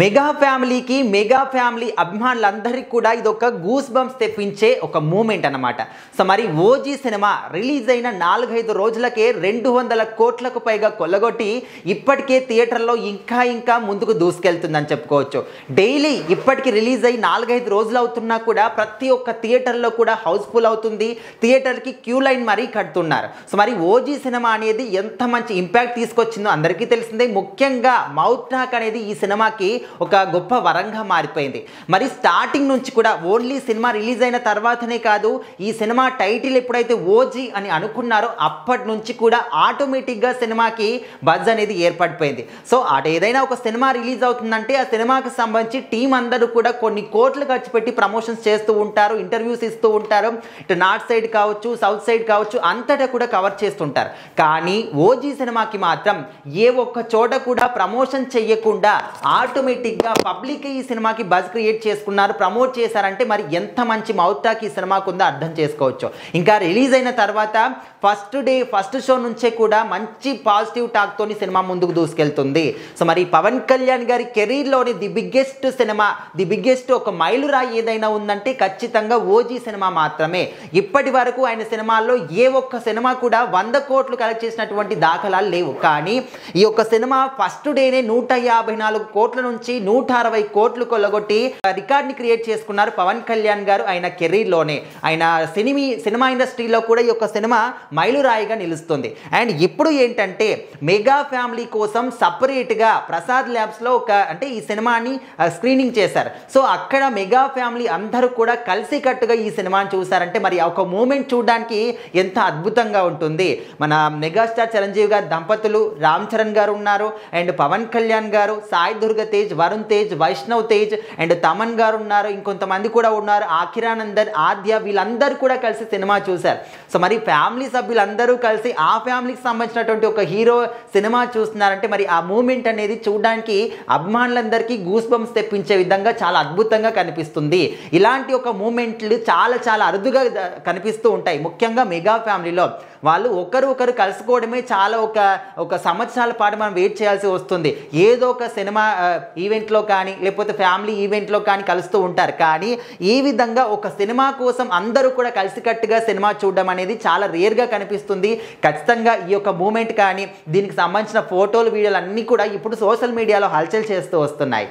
Mega ఫ్యామిలీకి mega family అభిమానులందరికీ కూడా ఇదొక గూస్ బంప్స్ తెప్పించే ఒక మూమెంట్ అన్నమాట. సో మరి ఓజీ సినిమా రిలీజ్ అయిన 4-5 రోజులకే 200 కోట్లకు పైగా కొల్లగొట్టి ఇప్పటికే థియేటర్లో ఇంకా ముందుకు దూసుకెళ్తుందని చెప్పుకోవచ్చు. డైలీ ఇప్పటికి రిలీజ్ అయ్యి 4-5 రోజులు అవుతున్నా కూడా ప్రతి ఒక్క థియేటర్లో కూడా హౌస్ఫుల్ అవుతుంది. థియేటర్కి క్యూ లైన్ మరీ కడుతున్నారు. సో మరి ఓజీ సినిమా అనేది ఎంత మంచి ఇంపాక్ట్ తీసుకొచ్చిందో అందరికీ తెలిసిందే. ముఖ్యంగా మౌత్ టాక్ అనేది ఈ సినిమాకి ఒక గొప్ప వరంగా మారిపోయింది. మరి స్టార్టింగ్ నుంచి కూడా ఓన్లీ సినిమా రిలీజ్ అయిన తర్వాతనే కాదు, ఈ సినిమా టైటిల్ ఎప్పుడైతే ఓజీ అని అనుకున్నారో అప్పటి నుంచి కూడా ఆటోమేటిక్గా సినిమాకి బజ్ అనేది ఏర్పడిపోయింది. సో ఏదైనా ఒక సినిమా రిలీజ్ అవుతుందంటే ఆ సినిమాకి సంబంధించి టీం అందరూ కూడా కొన్ని కోట్లు ఖర్చు పెట్టి ప్రమోషన్స్ చేస్తూ ఉంటారు, ఇంటర్వ్యూస్ ఇస్తూ ఉంటారు. ఇటు నార్త్ సైడ్ కావచ్చు, సౌత్ సైడ్ కావచ్చు, అంతటా కూడా కవర్ చేస్తుంటారు. కానీ ఓజీ సినిమాకి మాత్రం ఏ ఒక్క చోట కూడా ప్రమోషన్ చెయ్యకుండా ఆటోమేటిక్గా పబ్లిక్ ఈ సినిమాకి బజ్ క్రియేట్ చేసుకున్నారు, ప్రమోట్ చేశారంటే మరి ఎంత మంచి మౌత్ టాక్ ఈ సినిమాకు ఉందో అర్థం చేసుకోవచ్చు. ఇంకా రిలీజ్ అయిన తర్వాత ఫస్ట్ షో నుంచే కూడా మంచి పాజిటివ్ టాక్ తోని సినిమా ముందుకు దూసుకెళ్తుంది. సో మరి పవన్ కళ్యాణ్ గారి కెరీర్లోని ది బిగ్గెస్ట్ ఒక మైలురాయి ఏదైనా ఉందంటే ఖచ్చితంగా ఓజీ సినిమా మాత్రమే. ఇప్పటి వరకు ఆయన సినిమాల్లో ఏ ఒక్క సినిమా కూడా 100 కోట్లు కలెక్ట్ చేసినటువంటి దాఖలాలు లేవు. కానీ ఈ యొక్క సినిమా ఫస్ట్ డేనే 154 కోట్ల నుంచి 160 కోట్లు కొల్లగొట్టి రికార్డ్ని క్రియేట్ చేసుకున్నారు పవన్ కళ్యాణ్ గారు ఆయన కెరీర్లోనే. ఆయన సినిమా ఇండస్ట్రీలో కూడా ఈ యొక్క సినిమా మైలురాయిగా నిలుస్తుంది. అండ్ ఇప్పుడు ఏంటంటే మెగా ఫ్యామిలీ కోసం సపరేట్గా ప్రసాద్ ల్యాబ్స్లో ఈ సినిమాని స్క్రీనింగ్ చేశారు. సో అక్కడ మెగా ఫ్యామిలీ అందరూ కూడా కలిసికట్టుగా ఈ సినిమాని చూసారంటే మరి ఒక మూమెంట్ చూడడానికి ఎంత అద్భుతంగా ఉంటుంది. మన మెగాస్టార్ చిరంజీవి గారి దంపతులు రామ్ చరణ్ గారు ఉన్నారు, అండ్ పవన్ కళ్యాణ్ గారు, సాయి దుర్గ తేజ్, వరుణ్ తేజ్, వైష్ణవ్ తేజ్, అండ్ తమన్ గారు ఉన్నారు, ఇంకొంతమంది కూడా ఉన్నారు, ఆఖిరానందన్, ఆద్య, వీళ్ళందరూ కూడా కలిసి సినిమా చూశారు. సో మరి ఫ్యామిలీ సభ్యులందరూ కలిసి ఆ ఫ్యామిలీకి సంబంధించినటువంటి ఒక హీరో సినిమా చూస్తున్నారంటే మరి ఆ మూమెంట్ అనేది చూడడానికి అభిమానులందరికీ గూస్ బంప్స్ తెప్పించే విధంగా చాలా అద్భుతంగా కనిపిస్తుంది. ఇలాంటి ఒక మూమెంట్లు చాలా అరుదుగా కనిపిస్తూ ఉంటాయి. ముఖ్యంగా మెగా ఫ్యామిలీలో వాళ్ళు ఒకరు కలుసుకోవడమే చాలా ఒక సంవత్సరాల పాటు మనం వెయిట్ చేయాల్సి వస్తుంది. ఏదో ఒక సినిమా ఈవెంట్లో కానీ లేకపోతే ఫ్యామిలీ ఈవెంట్లో కానీ కలుస్తూ ఉంటారు. కానీ ఈ విధంగా ఒక సినిమా కోసం అందరూ కూడా కలిసికట్టుగా సినిమా చూడడం అనేది చాలా రేర్గా కనిపిస్తుంది. ఖచ్చితంగా ఈ యొక్క మూమెంట్ కానీ దీనికి సంబంధించిన ఫోటోలు, వీడియోలు అన్నీ కూడా ఇప్పుడు సోషల్ మీడియాలో హల్చల్ చేస్తూ వస్తున్నాయి.